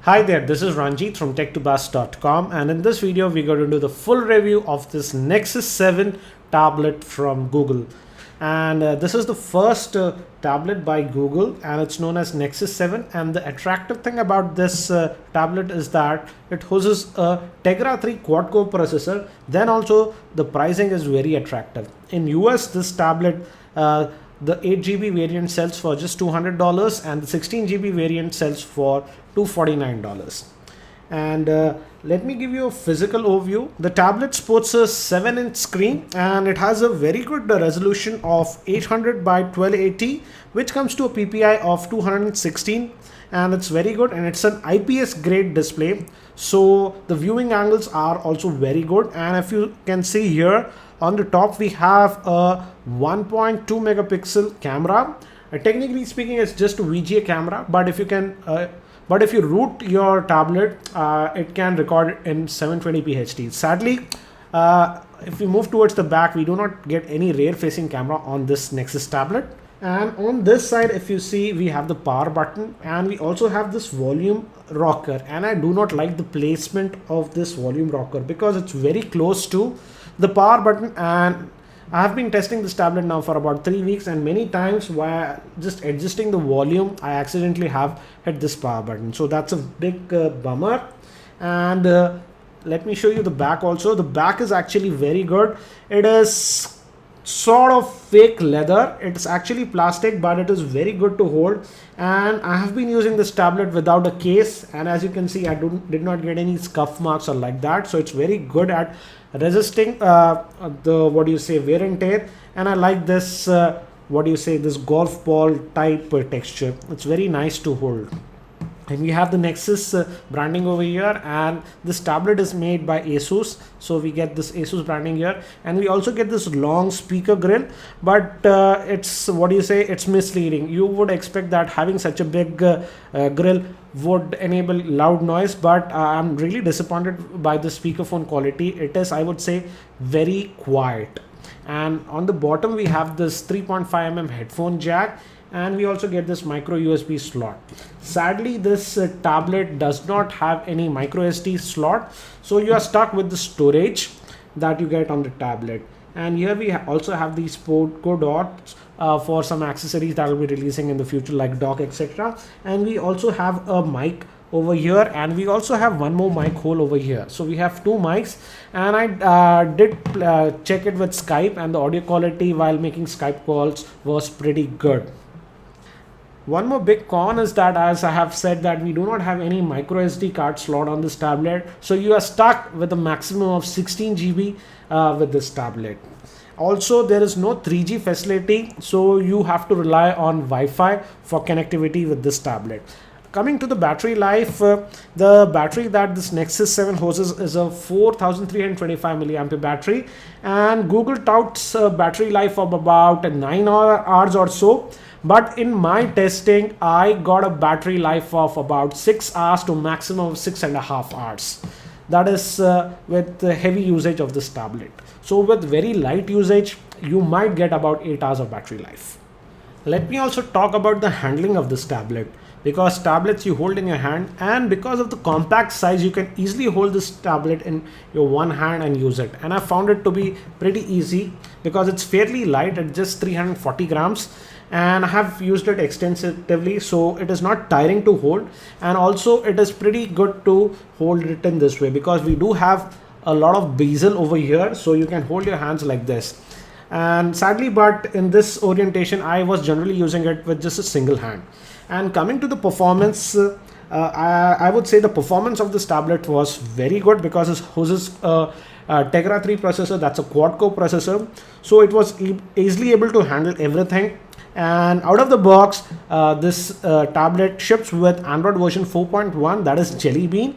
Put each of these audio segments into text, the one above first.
Hi there, this is Ranjit from tech2bus.com, and in this video we're going to do the full review of this Nexus 7 tablet from Google. And this is the first tablet by Google, and it's known as Nexus 7. And the attractive thing about this tablet is that it houses a Tegra 3 quad-core processor. Then also the pricing is very attractive. In US, this tablet the 8GB variant sells for just $200, and the 16GB variant sells for $249. And let me give you a physical overview. The tablet sports a 7-inch screen, and it has a very good resolution of 800 by 1280, which comes to a PPI of 216, and it's very good, and it's an IPS grade display, so the viewing angles are also very good. And if you can see here on the top, we have a 1.2 megapixel camera. Technically speaking, it's just a VGA camera, but if you root your tablet, it can record in 720p HD. Sadly, if we move towards the back, we do not get any rear facing camera on this Nexus tablet. And on this side, if you see, we have the power button, and we also have this volume rocker. And I do not like the placement of this volume rocker because it's very close to the power button, and I have been testing this tablet now for about 3 weeks, and many times while just adjusting the volume, I accidentally have hit this power button. So that's a big bummer. And let me show you the back also. The back is actually very good. It is sort of fake leather. It's actually plastic, but it is very good to hold. And I have been using this tablet without a case, and as you can see, I did not get any scuff marks or like that. So it's very good at resisting the wear and tear. And I like this this golf ball type texture. It's very nice to hold. And we have the Nexus branding over here, and this tablet is made by Asus, so we get this Asus branding here, and we also get this long speaker grill, but it's misleading. You would expect that having such a big grill would enable loud noise, but I'm really disappointed by the speakerphone quality. It is, I would say, very quiet. And on the bottom we have this 3.5mm headphone jack, and we also get this micro USB slot. Sadly, this tablet does not have any micro SD slot, so you are stuck with the storage that you get on the tablet. And here we also have these Podco dots for some accessories that will be releasing in the future, like dock, etc. And we also have a mic over here, and we also have one more mic hole over here. So we have two mics, and I did check it with Skype, and the audio quality while making Skype calls was pretty good. One more big con is that, as I have said, that we do not have any micro SD card slot on this tablet, so you are stuck with a maximum of 16 GB with this tablet. Also, there is no 3G facility, so you have to rely on Wi-Fi for connectivity with this tablet. Coming to the battery life, the battery that this Nexus 7 houses is a 4325 milliampere battery, and Google touts a battery life of about 9 hours or so. But in my testing, I got a battery life of about 6 hours to maximum of 6.5 hours. That is with the heavy usage of this tablet. So with very light usage, you might get about 8 hours of battery life. Let me also talk about the handling of this tablet, because tablets you hold in your hand, and because of the compact size, you can easily hold this tablet in your one hand and use it. And I found it to be pretty easy because it's fairly light at just 340 grams. And I have used it extensively, so it is not tiring to hold, and also it is pretty good to hold it in this way, because we do have a lot of bezel over here, so you can hold your hands like this. And sadly, but in this orientation, I was generally using it with just a single hand. And coming to the performance, I would say the performance of this tablet was very good, because it houses a Tegra 3 processor, that's a quad-core processor, so it was easily able to handle everything. And out of the box, this tablet ships with Android version 4.1, that is Jelly Bean,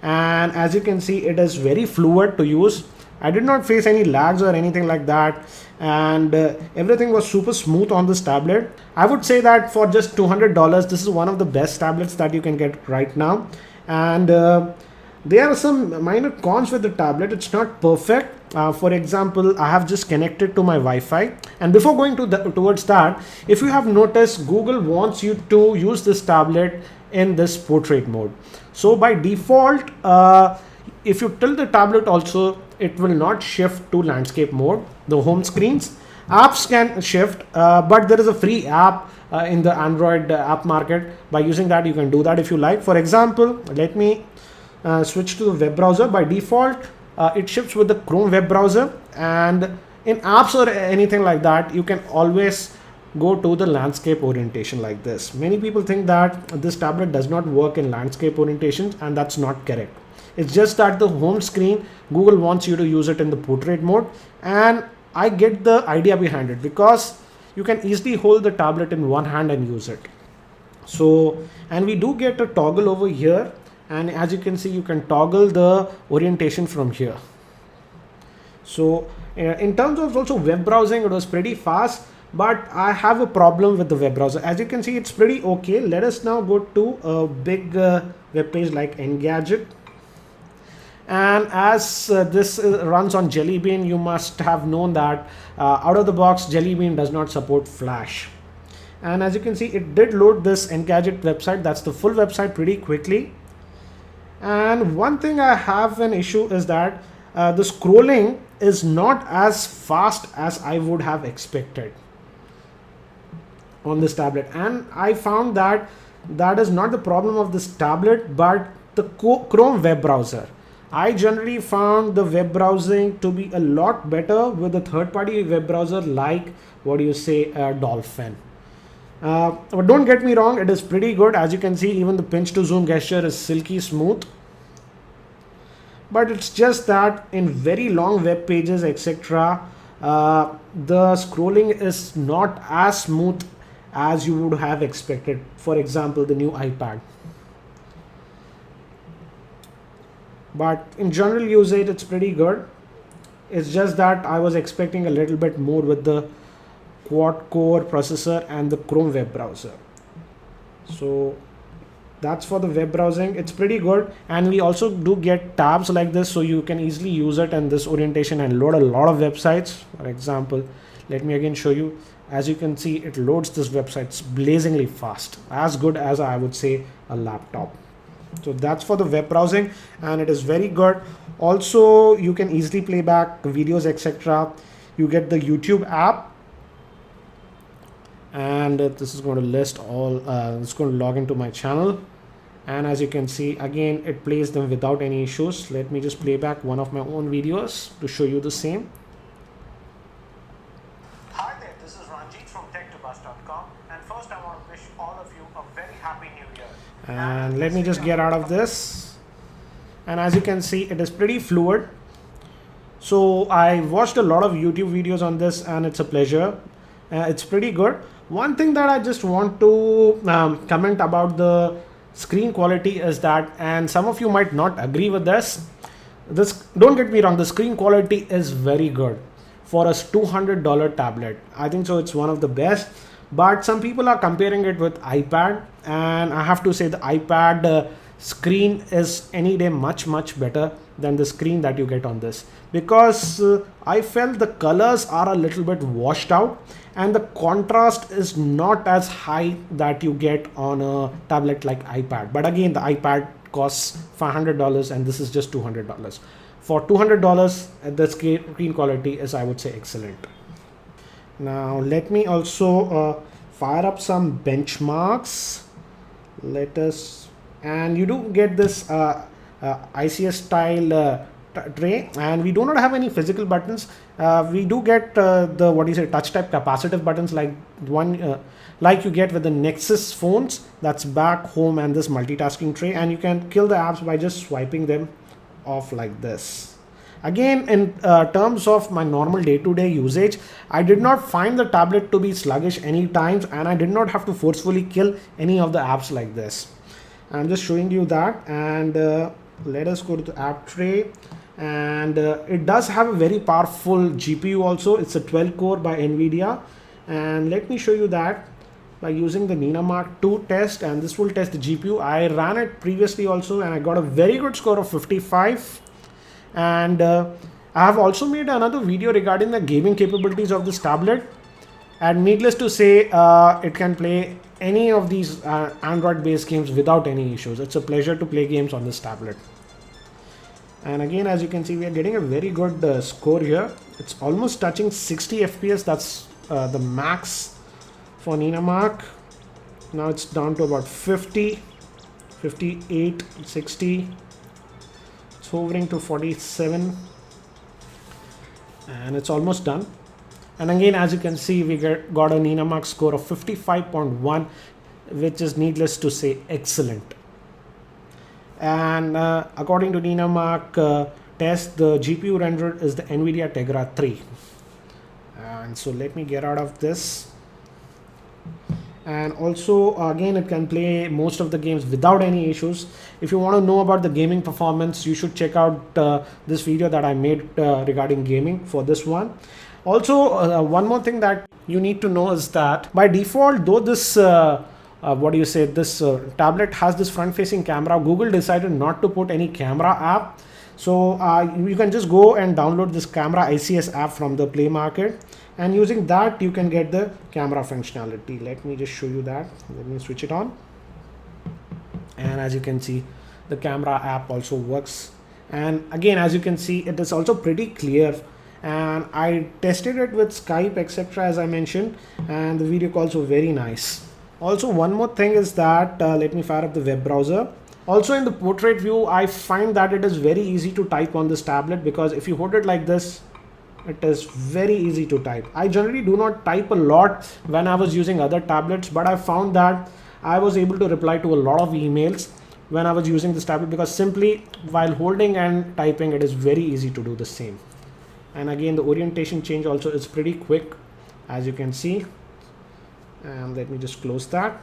and as you can see, it is very fluid to use. I did not face any lags or anything like that, and everything was super smooth on this tablet. I would say that for just $200, this is one of the best tablets that you can get right now. And there are some minor cons with the tablet. It's not perfect. For example, I have just connected to my Wi-Fi, and before going towards that, if you have noticed, Google wants you to use this tablet in this portrait mode. So by default, if you tilt the tablet also, it will not shift to landscape mode. The home screens, apps can shift, but there is a free app in the Android app market. By using that, you can do that if you like. For example, let me switch to the web browser. By default, it ships with the Chrome web browser, and in apps or anything like that, you can always go to the landscape orientation like this. Many people think that this tablet does not work in landscape orientations, and that's not correct. It's just that the home screen, Google wants you to use it in the portrait mode, and I get the idea behind it because you can easily hold the tablet in one hand and use it. So, and we do get a toggle over here, and as you can see, you can toggle the orientation from here. So in terms of also web browsing, it was pretty fast, but I have a problem with the web browser. As you can see, it's pretty okay. Let us now go to a big web page like Engadget. And as this runs on Jelly Bean, you must have known that out of the box, Jelly Bean does not support Flash. And as you can see, it did load this Engadget website. That's the full website pretty quickly. And one thing I have an issue is that the scrolling is not as fast as I would have expected on this tablet. And I found that that is not the problem of this tablet, but the Chrome web browser. I generally found the web browsing to be a lot better with a third-party web browser like, Dolphin. But don't get me wrong, it is pretty good. As you can see, even the pinch to zoom gesture is silky smooth. But it's just that in very long web pages, etc., the scrolling is not as smooth as you would have expected. For example, the new iPad. But in general usage, it's pretty good. It's just that I was expecting a little bit more with the quad core processor and the Chrome web browser. So that's for the web browsing. It's pretty good, and we also do get tabs like this, so you can easily use it in this orientation and load a lot of websites. For example, let me again show you. As you can see, it loads this websites blazingly fast, as good as I would say a laptop. So that's for the web browsing, and it is very good. Also, you can easily play back videos, etc. You get the YouTube app, and this is going to list all. It's going to log into my channel, and as you can see, again, it plays them without any issues. Let me just play back one of my own videos to show you the same. Hi there, this is Ranjit from tech2bus.com, and first I want to wish all of you a very happy new year. And let me just get out of this, and as you can see, it is pretty fluid. So I watched a lot of YouTube videos on this, and it's a pleasure. It's pretty good. One thing that I just want to comment about the screen quality is that, and some of you might not agree with this, don't get me wrong, the screen quality is very good for a $200 tablet. I think so, it's one of the best. But some people are comparing it with iPad, and I have to say the iPad screen is any day much better than the screen that you get on this, because I felt the colors are a little bit washed out, and the contrast is not as high that you get on a tablet like iPad. But again, the iPad costs $500 and this is just $200. For $200, the screen quality is, I would say, excellent. Now let me also fire up some benchmarks. And you do get this ICS style tray, and we do not have any physical buttons. We do get the touch type capacitive buttons like like you get with the Nexus phones. That's back, home, and this multitasking tray, and you can kill the apps by just swiping them off like this. Again, in terms of my normal day-to-day usage, I did not find the tablet to be sluggish any times, and I did not have to forcefully kill any of the apps like this. I'm just showing you that, and let us go to the app tray. And it does have a very powerful GPU also. It's a 12 core by Nvidia, and let me show you that by using the Nina Mark II test, and this will test the GPU. I ran it previously also, and I got a very good score of 55. And I have also made another video regarding the gaming capabilities of this tablet, and needless to say, it can play any of these Android based games without any issues. It's a pleasure to play games on this tablet. And again, as you can see, we are getting a very good score here. It's almost touching 60 FPS. That's the max for Ninamark. Now it's down to about 50, 58, 60. It's hovering to 47. And it's almost done. And again, as you can see, we got a Ninamark score of 55.1, which is needless to say excellent. And according to Ninamark test, the GPU rendered is the Nvidia Tegra 3. And so let me get out of this. And also, again, it can play most of the games without any issues. If you want to know about the gaming performance, you should check out this video that I made regarding gaming for this one. Also, one more thing that you need to know is that by default, though this this tablet has this front facing camera, Google decided not to put any camera app. So you can just go and download this camera ICS app from the Play Market, and using that you can get the camera functionality. Let me just show you that. Let me switch it on, and as you can see, the camera app also works. And again, as you can see, it is also pretty clear, and I tested it with Skype etc., as I mentioned, and the video calls were very nice. Also, one more thing is that let me fire up the web browser. Also, in the portrait view, I find that it is very easy to type on this tablet, because if you hold it like this, it is very easy to type. I generally do not type a lot when I was using other tablets, but I found that I was able to reply to a lot of emails when I was using this tablet, because simply while holding and typing, it is very easy to do the same. And again, the orientation change also is pretty quick, as you can see. And let me just close that.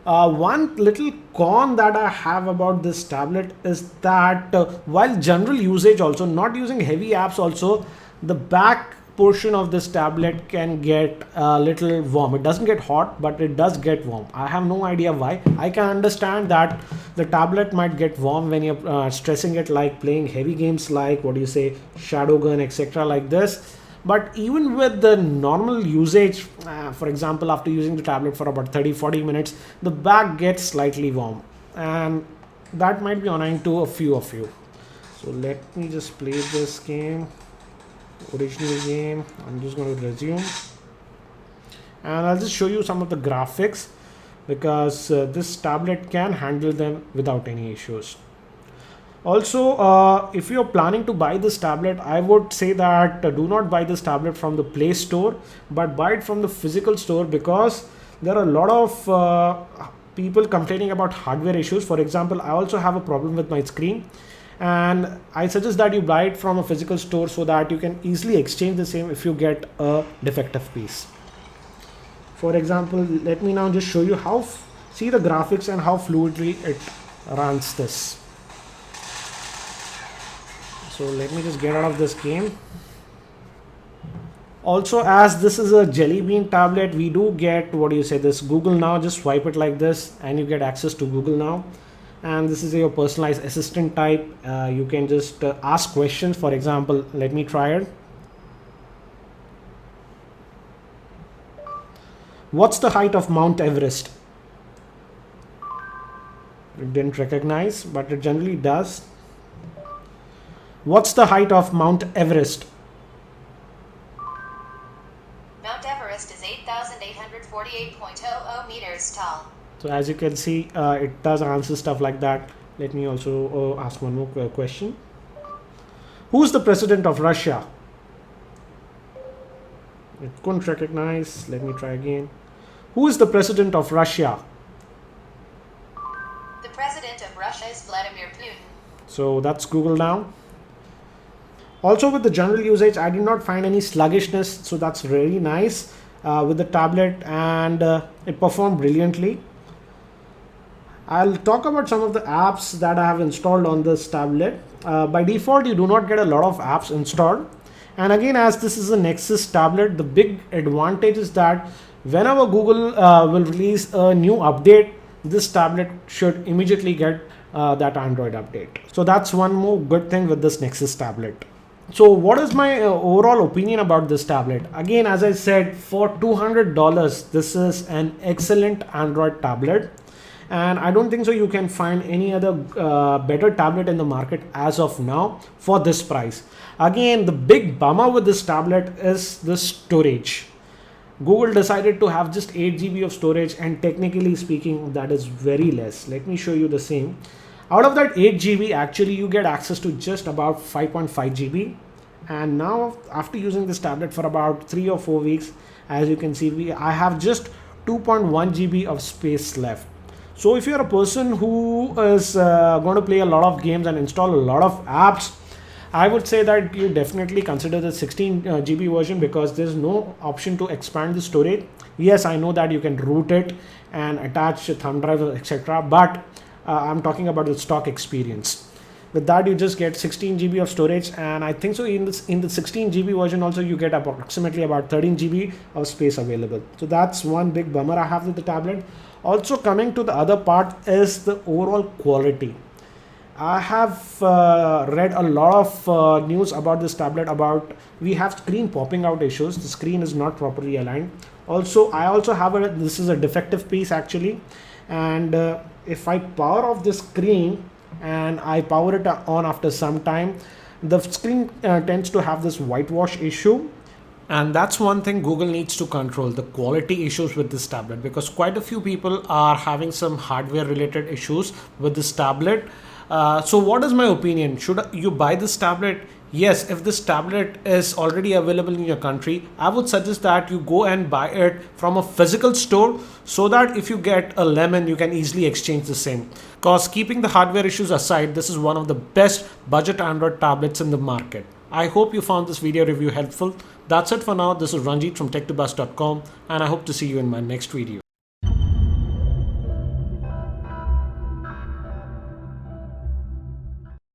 One little con that I have about this tablet is that while general usage, also not using heavy apps, also the back portion of this tablet can get a little warm. It doesn't get hot, but it does get warm. I have no idea why. I can understand that the tablet might get warm when you're stressing it, like playing heavy games like Shadowgun etc. like this. But even with the normal usage, for example, after using the tablet for about 30-40 minutes, the back gets slightly warm, and that might be annoying to a few of you. So let me just play this game, original game. I'm just going to resume, and I'll just show you some of the graphics, because this tablet can handle them without any issues. Also, if you're planning to buy this tablet, I would say that do not buy this tablet from the Play Store, but buy it from the physical store, because there are a lot of people complaining about hardware issues. For example, I also have a problem with my screen, and I suggest that you buy it from a physical store so that you can easily exchange the same if you get a defective piece. For example, let me now just show you see the graphics and how fluidly it runs this. So let me just get out of this game. Also, as this is a Jelly Bean tablet, we do get this Google Now. Just swipe it like this and you get access to Google Now. And this is your personalized assistant type. You can just ask questions. For example, let me try it. What's the height of Mount Everest? It didn't recognize, but it generally does. What's the height of Mount Everest? Mount Everest is 8,848.00 meters tall. So as you can see, it does answer stuff like that. Let me also ask one more question. Who's the president of Russia? It couldn't recognize. Let me try again. Who is the president of Russia? The president of Russia is Vladimir Putin. So that's Google Now. Also, with the general usage, I did not find any sluggishness, so that's really nice with the tablet, and it performed brilliantly. I'll talk about some of the apps that I have installed on this tablet. By default, you do not get a lot of apps installed, and again, as this is a Nexus tablet, the big advantage is that whenever Google will release a new update, this tablet should immediately get that Android update. So that's one more good thing with this Nexus tablet. So what is my overall opinion about this tablet? Again, as I said, for $200, this is an excellent Android tablet. And I don't think so you can find any other better tablet in the market as of now for this price. Again, the big bummer with this tablet is the storage. Google decided to have just 8 GB of storage, and technically speaking, that is very less. Let me show you the same. Out of that 8 GB, actually you get access to just about 5.5 GB. And now after using this tablet for about 3 or 4 weeks, as you can see, I have just 2.1 GB of space left. So if you're a person who is going to play a lot of games and install a lot of apps, I would say that you definitely consider the 16 GB version, because there's no option to expand the storage. Yes, I know that you can root it and attach a thumb drive, etc. But I'm talking about the stock experience. With that, you just get 16 GB of storage, and I think so in the 16 GB version also you get approximately about 13 GB of space available. So that's one big bummer I have with the tablet. Also, coming to the other part is the overall quality. I have read a lot of news about this tablet about we have screen popping out issues. The screen is not properly aligned. Also, I also have this is a defective piece actually, and if I power off the screen and I power it on after some time, the screen tends to have this whitewash issue. And that's one thing Google needs to control, the quality issues with this tablet, because quite a few people are having some hardware related issues with this tablet. So what is my opinion? Should you buy this tablet? Yes, if this tablet is already available in your country, I would suggest that you go and buy it from a physical store, so that if you get a lemon, you can easily exchange the same. Because keeping the hardware issues aside, this is one of the best budget Android tablets in the market. I hope you found this video review helpful. That's it for now. This is Ranjit from tech2bus.com, and I hope to see you in my next video.